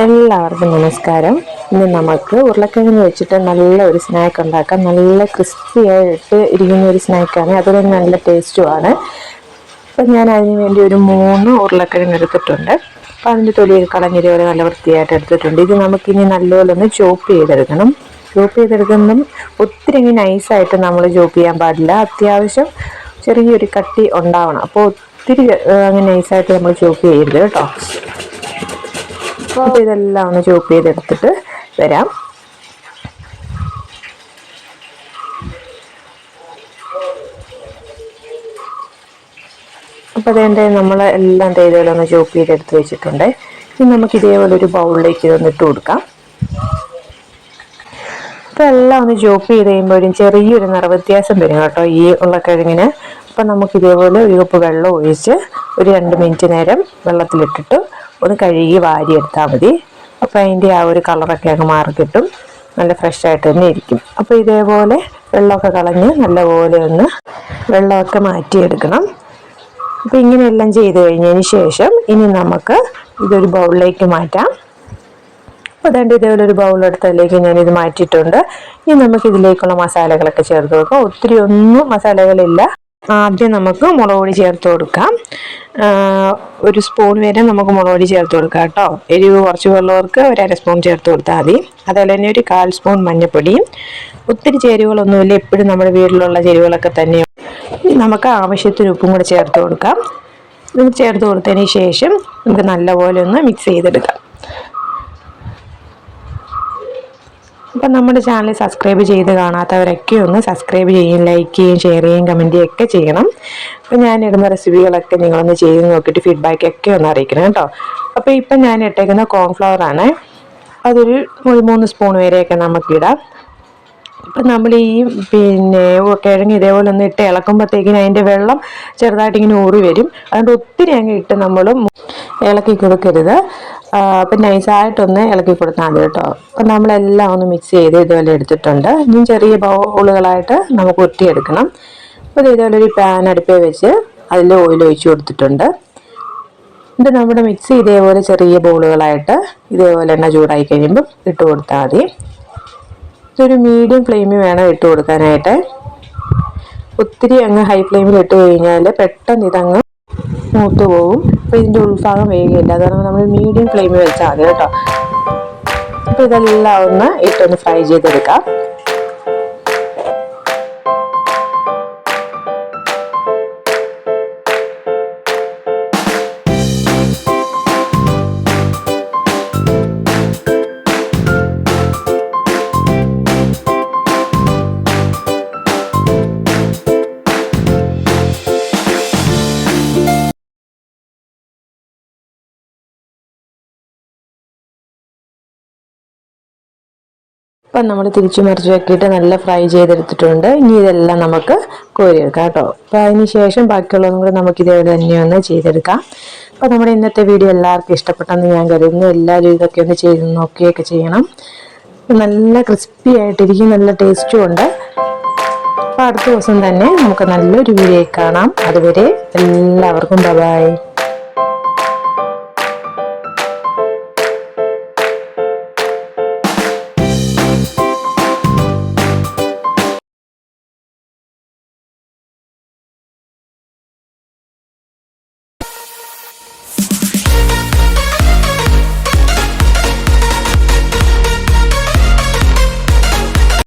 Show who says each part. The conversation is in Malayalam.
Speaker 1: എല്ലാവർക്കും നമസ്കാരം. ഇന്ന് നമുക്ക് ഉരുളക്കിഴങ്ങ് വെച്ചിട്ട് നല്ല ഒരു സ്നാക്ക് ഉണ്ടാക്കാം. നല്ല ക്രിസ്പി ആയിട്ട് ഇരിക്കുന്ന ഒരു സ്നാക്കാണ്, അതുപോലെ നല്ല ടേസ്റ്റുമാണ്. അപ്പം ഞാൻ അതിന് വേണ്ടി ഒരു 3 ഉരുളക്കിഴങ്ങ് എടുത്തിട്ടുണ്ട്. അപ്പം അതിൻ്റെ തൊലിയൊക്കെ കളഞ്ഞിരിപോലെ നല്ല വൃത്തിയായിട്ട് എടുത്തിട്ടുണ്ട്. ഇത് നമുക്കിനി നല്ലപോലെ ഒന്ന് ചോപ്പ് ചെയ്തെടുക്കണം. ചോപ്പ് ചെയ്തെടുക്കുമ്പം ഒത്തിരി ഇങ്ങനെ നൈസായിട്ട് നമ്മൾ ചോപ്പ് ചെയ്യാൻ പാടില്ല. അത്യാവശ്യം ചെറിയൊരു കട്ടി ഉണ്ടാവണം. അപ്പോൾ ഒത്തിരി അങ്ങനെ നൈസായിട്ട് നമ്മൾ ചോപ്പ് ചെയ്യരുത് കേട്ടോ. അപ്പോൾ ഇതെല്ലാം ഒന്ന് ചോപ്പ് ചെയ്തെടുത്തിട്ട് വരാം. അപ്പോൾ അതേണ്ട നമ്മൾ എല്ലാം തേയിലൊന്ന് ചോപ്പ് ചെയ്തെടുത്ത് വെച്ചിട്ടുണ്ട്. ഇനി നമുക്ക് ഇതേപോലെ ഒരു ബൗളിലേക്ക് ഇട്ട് കൊടുക്കാം. അപ്പോൾ എല്ലാം ഒന്ന് ചോപ്പ് ചെയ്ത് കഴിയുമ്പോഴും ചെറിയൊരു നിറവ്യത്യാസം വരും കേട്ടോ ഈ ഉരുളക്കിഴങ്ങിന്. അപ്പം നമുക്ക് ഇതേപോലെ ഒരു കപ്പ് വെള്ളം ഒഴിച്ച് ഒരു 2 മിനിറ്റ് നേരം വെള്ളത്തിലിട്ടിട്ട് ഒന്ന് കഴുകി വാരിയെടുത്താൽ മതി. അപ്പോൾ അതിൻ്റെ ആ ഒരു കളറൊക്കെ അങ്ങ് മാറി കിട്ടും, നല്ല ഫ്രഷായിട്ട് തന്നെ ഇരിക്കും. അപ്പോൾ ഇതേപോലെ വെള്ളമൊക്കെ കളഞ്ഞ് നല്ലപോലെ ഒന്ന് വെള്ളമൊക്കെ മാറ്റിയെടുക്കണം. അപ്പോൾ ഇങ്ങനെയെല്ലാം ചെയ്ത് കഴിഞ്ഞതിന് ശേഷം ഇനി നമുക്ക് ഇതൊരു ബൗളിലേക്ക് മാറ്റാം. അപ്പോൾ അതുകൊണ്ട് ഇതേപോലെ ഒരു ബൗളെടുത്തതിലേക്ക് ഞാനിത് മാറ്റിയിട്ടുണ്ട്. ഇനി നമുക്ക് ഇതിലേക്കുള്ള മസാലകളൊക്കെ ചേർത്ത് കൊടുക്കാം. ഒത്തിരി ഒന്നും മസാലകളില്ല. ആദ്യം നമുക്ക് മുളക് പൊടി ചേർത്ത് കൊടുക്കാം. ഒരു സ്പൂൺ വരെ നമുക്ക് മുളക് പൊടി ചേർത്ത് കൊടുക്കാം കേട്ടോ. എരിവ് കുറച്ച് വെള്ളവർക്ക് ഒരു 1/2 സ്പൂൺ ചേർത്ത് കൊടുത്താൽ മതി. അതുപോലെ തന്നെ ഒരു 1/4 സ്പൂൺ മഞ്ഞൾപ്പൊടിയും. ഒത്തിരി ചേരുവകളൊന്നുമില്ല, എപ്പോഴും നമ്മുടെ വീട്ടിലുള്ള ചേരുവകളൊക്കെ തന്നെയാണ്. നമുക്ക് ആവശ്യത്തിന് ഉപ്പും കൂടെ ചേർത്ത് കൊടുക്കാം. ഇത് ചേർത്ത് കൊടുത്തതിന് ശേഷം നമുക്ക് നല്ലപോലെ ഒന്ന് മിക്സ് ചെയ്തെടുക്കാം. അപ്പം നമ്മുടെ ചാനൽ സബ്സ്ക്രൈബ് ചെയ്ത് കാണാത്തവരൊക്കെ ഒന്ന് സബ്സ്ക്രൈബ് ചെയ്യുകയും ലൈക്ക് ചെയ്യുകയും ഷെയർ ചെയ്യുകയും കമൻറ്റ് ചെയ്യുകയും ഒക്കെ ചെയ്യണം. അപ്പം ഞാനിടുന്ന റെസിപ്പികളൊക്കെ നിങ്ങളൊന്ന് ചെയ്ത് നോക്കിയിട്ട് ഫീഡ്ബാക്കൊക്കെ ഒന്ന് അറിയിക്കണം കേട്ടോ. അപ്പോൾ ഇപ്പം ഞാൻ ഇട്ടേക്കുന്ന കോൺഫ്ലവറാണ്, അതൊരു 3 സ്പൂൺ വരെയൊക്കെ നമുക്കിടാം. ഇപ്പം നമ്മൾ ഈ കിഴങ്ങ് ഇതേപോലെ ഒന്ന് ഇട്ട് ഇളക്കുമ്പോഴത്തേക്കിനും അതിൻ്റെ വെള്ളം ചെറുതായിട്ട് ഇങ്ങനെ ഊറി വരും. അതുകൊണ്ട് ഒത്തിരി അങ്ങ് ഇട്ട് നമ്മൾ ഇളക്കി കൊടുക്കരുത്. അപ്പം നൈസായിട്ടൊന്ന് ഇളക്കി കൊടുത്താൽ മതി കേട്ടോ. അപ്പം നമ്മളെല്ലാം ഒന്ന് മിക്സ് ചെയ്ത് ഇതുപോലെ എടുത്തിട്ടുണ്ട്. ഇനി ചെറിയ ബൗളുകളായിട്ട് നമുക്ക് ഉരുട്ടിയെടുക്കണം. അപ്പോൾ ഇതുപോലെ ഒരു പാൻ അടുപ്പേ വെച്ച് അതിൽ ഓയിൽ ഒഴിച്ച് കൊടുത്തിട്ടുണ്ട്. ഇത് നമ്മുടെ മിക്സ് ഇതേപോലെ ചെറിയ ബോളുകളായിട്ട് ഇതേപോലെ എണ്ണ ചൂടായി കഴിയുമ്പോൾ ഇട്ട് കൊടുത്താൽ മതി. ഇതൊരു മീഡിയം ഫ്ലെയിമിൽ വേണം ഇട്ട് കൊടുക്കാനായിട്ട്. ഒത്തിരി അങ്ങ് ഹൈ ഫ്ലെയിമിൽ ഇട്ട് കഴിഞ്ഞാൽ പെട്ടെന്ന് ഇതങ്ങ് മൂത്ത് പോകും. അപ്പോൾ ഇതിൻ്റെ ഉൾഭാഗം വേഗമില്ല, കാരണം നമ്മൾ മീഡിയം ഫ്ലെയിമിൽ വെച്ചാൽ മതി കേട്ടോ. അപ്പോൾ ഇതെല്ലാം ഒന്ന് ഇട്ടൊന്ന് ഫ്രൈ ചെയ്തെടുക്കാം. അപ്പം നമ്മൾ തിരിച്ചു മറിച്ച് വെക്കിയിട്ട് നല്ല ഫ്രൈ ചെയ്തെടുത്തിട്ടുണ്ട്. ഇനി ഇതെല്ലാം നമുക്ക് കോരിയെടുക്കാം കേട്ടോ. അപ്പോൾ അതിന് ശേഷം ബാക്കിയുള്ളതും കൂടെ നമുക്ക് ഇതേപോലെ തന്നെ ഒന്ന് ചെയ്തെടുക്കാം. അപ്പോൾ നമ്മുടെ ഇന്നത്തെ വീഡിയോ എല്ലാവർക്കും ഇഷ്ടപ്പെട്ടെന്ന് ഞാൻ കരുതുന്നു. എല്ലാവരും ഇതൊക്കെ ഒന്ന് ചെയ്ത് നോക്കുകയൊക്കെ ചെയ്യണം. നല്ല ക്രിസ്പി ആയിട്ടിരിക്കും, നല്ല ടേസ്റ്റും ഉണ്ട്. അപ്പോൾ അടുത്ത ദിവസം തന്നെ നമുക്ക് നല്ലൊരു വീഡിയോ കാണാം. അതുവരെ എല്ലാവർക്കും ബൈ.